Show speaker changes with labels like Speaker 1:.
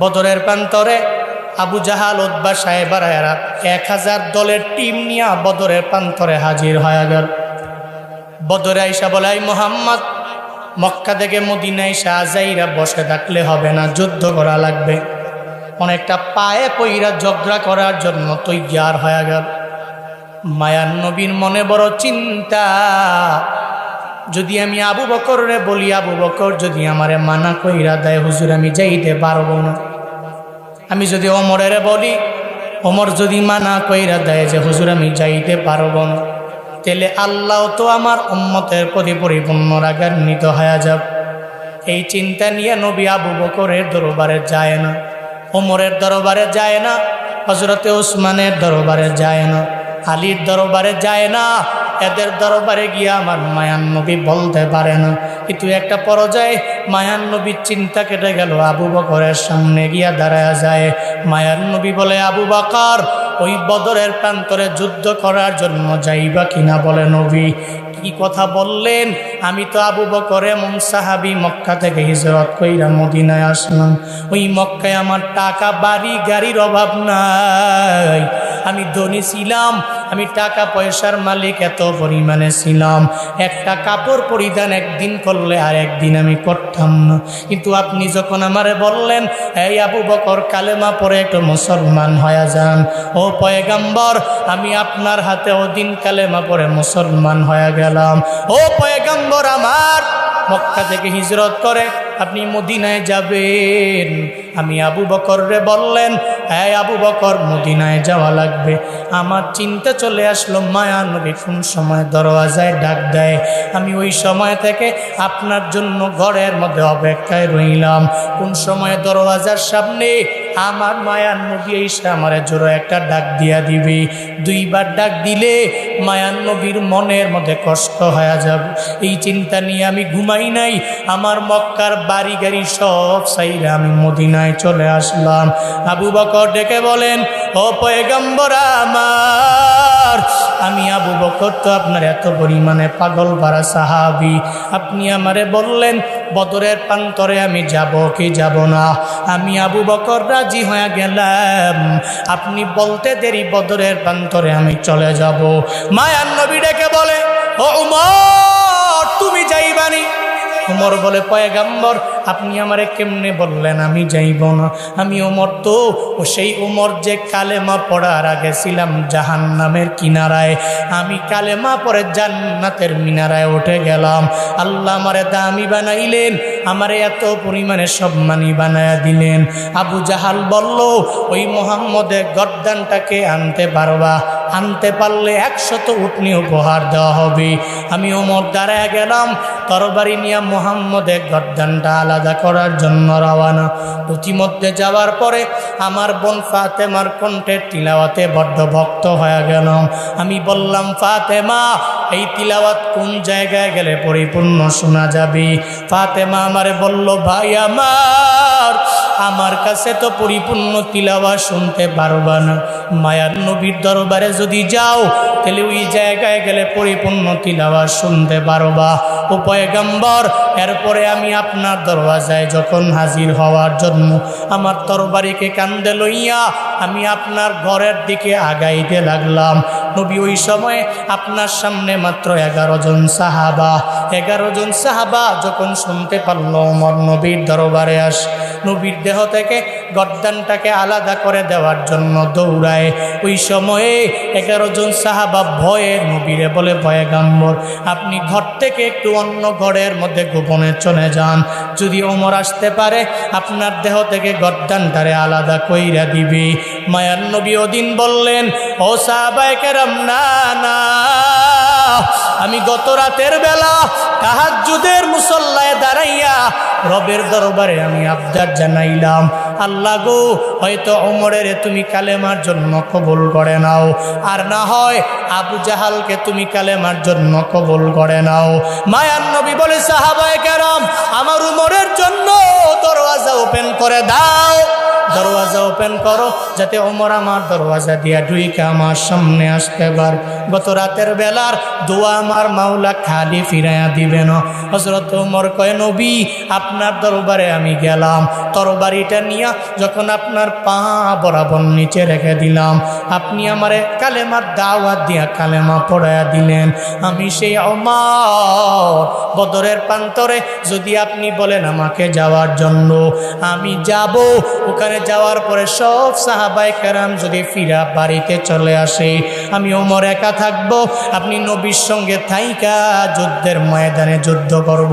Speaker 1: বদরের প্রান্তরে আবু জাহাল উতবা সাহেবারা 1000 দলের টিম নিয়ে বদরের প্রান্তরে হাজির হয়ে গেল। বদরে আইসা বলে, মোহাম্মদ, মক্কা থেকে মদিনায় যাইরা বসে থাকলে হবে না, যুদ্ধ করা লাগবে। অনেকটা পায়ে পইরা ঝগড়া করার জন্য তৈয়ার হয়ে গেল। মায়ার নবীর মনে বড় চিন্তা, যদি আমি আবু বকরে বলি, আবু বকর যদি আমারে মানা কইরা দেয়, হুজুর আমি যাইতে পারবো না। আমি যদি ওমরের বলি, ওমর যদি মানা কইরা দেয় যে হুজুর আমি যাইতে পারবো না, তাহলে আল্লাহ তো আমার উম্মতের প্রতি পরিপূর্ণ রাগান্বিত হয়ে যাবে। এই চিন্তা নিয়ে নবী আবু বকরের দরবারে যায় না, ওমরের দরবারে যায় না, হযরতে ওসমানের দরবারে যায় না, আলীর দরবারে যায় না। এদের দরবারে গিয়া আমার মায়ান নবী বলতে পারে না। কিন্তু একটা পর্যায়ে মায়ান নবীর চিন্তা কেটে গেল, আবু বকরের সামনে গিয়া দাঁড়ায় যায়। মায়ান নবী বলে, আবু বকর, ওই বদরের প্রান্তরে যুদ্ধ করার জন্য যাইবা কিনা? বলে, নবী কি কথা বললেন? আমি তো আবু বকর এমন সাহাবী, মক্কা থেকে হিজরত কইরা মদিনায় আসলাম। ওই মক্কায় আমার টাকা, বাড়ি, গাড়ির অভাব নাই। আমি ধনী ছিলাম, আমি টাকা পয়সার মালিক এত পরিমাণে ছিলাম, একটা কাপড় পরিধান একদিন করলে আর একদিন আমি করতাম না। কিন্তু আপনি যখন আমারে বললেন, এই আবু বকর কালেমা পড়ে একটু মুসলমান হয়ে যান, ও পয়গাম্বর, আমি আপনার হাতে ওদিন কালেমা পড়ে মুসলমান হয়ে গেলাম। ও পয়গাম্বর আমার, মক্কা থেকে হিজরত করে আপনি মদিনায় যাবেন। আমি আবু বকররে বললেন, হ্যাঁ আবু বকর, মদিনায় যাওয়া লাগবে। আমার চিন্তা চলে আসলো, মায়া নবী কোন সময় দরওয়াজায় ডাক দেয়, আমি ওই সময় থেকে আপনার জন্য ঘরের মধ্যে অপেক্ষায় রইলাম। কোন সময় দরওয়াজার সামনে আমার মায়ার নবী এসে আমার জোরে একটা ডাক দিয়া দিবে। 2 বার ডাক দিলে মায়ার নবীর মনের মধ্যে কষ্ট হয়ে যাবে। এই চিন্তা নিয়ে আমি ঘুমাই নাই। আমার মক্কার বাড়ি গাড়ি সব সাইরা আমি মদিনায় চলে আসলাম। আবু বকর ডেকে বলেন, ও পয়গম্বর আমার, আমি আবু বকর তো আপনার এত পরিমাণে পাগল পারা সাহাবী, আপনি আমারে বললেন বদরের প্রান্তরে আমি যাব কি যাব না? আমি আবু বকর রাজি হয়ে গেলাম। আপনি বলতে দেরি, বদরের প্রান্তরে আমি চলে যাব। মায়ার নবী ডেকে বলে, ও উমর, তুমি যাইবানি? উমর বলে, পয়গাম্বর, আপনি আমারে কেমনে বললেন আমি যাইব না? আমি উমর তো সেই উমর যে কালেমা পড়ার আগে ছিলাম জাহান্নামের কিনারায়, আমি কালেমা পড়ে জান্নাতের মিনারায় উঠে গেলাম। আল্লাহ আমারে দামি বানাইলেন, আমারে এত পরিমাণে সম্মানী বানায়া দিলেন। আবু জাহাল বলল, ওই মুহাম্মদের গর্দানটাকে আনতে পারবা? আনতে পারলে 100 উটনি উপহার দেওয়া হবে। আমি ওমর দাঁড়ায় গেলাম, তরবারি নিয়ে মুহাম্মদের গর্দানটা আলাদা করার জন্য রওয়ানা। ইতিমধ্যে যাওয়ার পরে আমার বোন ফাতেমার কণ্ঠের তিলাওয়াতে বড্ড ভক্ত হয়ে গেলাম। আমি বললাম, ফাতেমা, এই তিলাওয়াত কোন জায়গায় গেলে পরিপূর্ণ শোনা যাবে? ফাতেমা আমারে বলল, ভাই আমার কাছে তো পরিপূর্ণ তিলাওয়াত শুনতে পারবা না। মায়ার নবীর দরবারে যদি যাও, তাহলে ওই জায়গায় গেলে পরিপূর্ণ তিলাওয়াত শুনতে পারবা। ও পয়গম্বর, এরপরে আমি আপনার দরওয়াজায় যখন হাজির হওয়ার জন্য আমার তরবারিকে কান্দে লইয়া আমি আপনার ঘরের দিকে আগাইতে লাগলাম, নবী ওই সময়ে আপনার সামনে মাত্র 11 জন সাহাবা। 11 জন সাহাবা যখন শুনতে পারল ওমর নবীর দরবারে আসে, নবীর দেহ থেকে গর্দানটাকে আলাদা করে দেওয়ার জন্য দৌড়ায়। ওই সময়ে 11 জন সাহাবা ভয়ে নবীরে বলে, পয়গম্বর, আপনি ঘর থেকে একটু অন্য ঘরের মধ্যে গোপনে চলে যান, যদি ওমর আসতে পারে আপনার দেহ থেকে গর্দানটারে আলাদা কইরা দিবে। মায়ার নবী ওদিন বললেন, ও সাহাবায়ে কেরাম, না না, আমি গত রাতের বেলা তাহাজ্জুদের মুসল্লায় দাঁড়াইয়া রবের দরবারে আমি আবদার জানাইলাম, আল্লাহ গো, হয়তো ওমরের তুমি কালেমার জন্য কবুল করে নাও, আর না হয় আবু জাহালকে তুমি কালেমার জন্য কবুল করে নাও। মায়ার নবী বলে, সাহাবায়ে কেরাম, আমার উমরের জন্য দরওয়াজা ওপেন করে দাও। দরওয়াজা ওপেন করো, যাতে ওমর আমার দরওয়াজা দিয়া ঢুইকা আমার সামনে আসতে পারে। গত রাতের বেলার দোয়া আমার মাওলা খালি ফিরাইয়া দিবেন। হযরত ওমর কয়, নবী আপনার দরবারে আমি গেলাম, তরবারিটা নিয়া যখন আপনার পা বরাবর নিচে রেখে দিলাম, আপনি আমারে কালেমার দাওয়াত দিয়া কালেমা পড়াইয়া দিলেন। আমি সেই ওমর বদরের প্রান্তরে যদি আপনি বলেন আমাকে যাওয়ার জন্য, আমি যাব। ওখানে যাওয়ার পরে সব সাহাবায়ে কেরাম যদি ফিরা বাড়িতে চলে আসে, আমি ওমর একা থাকবো, আপনি নবীর সঙ্গে থাইকা যুদ্ধের ময়দানে যুদ্ধ করব।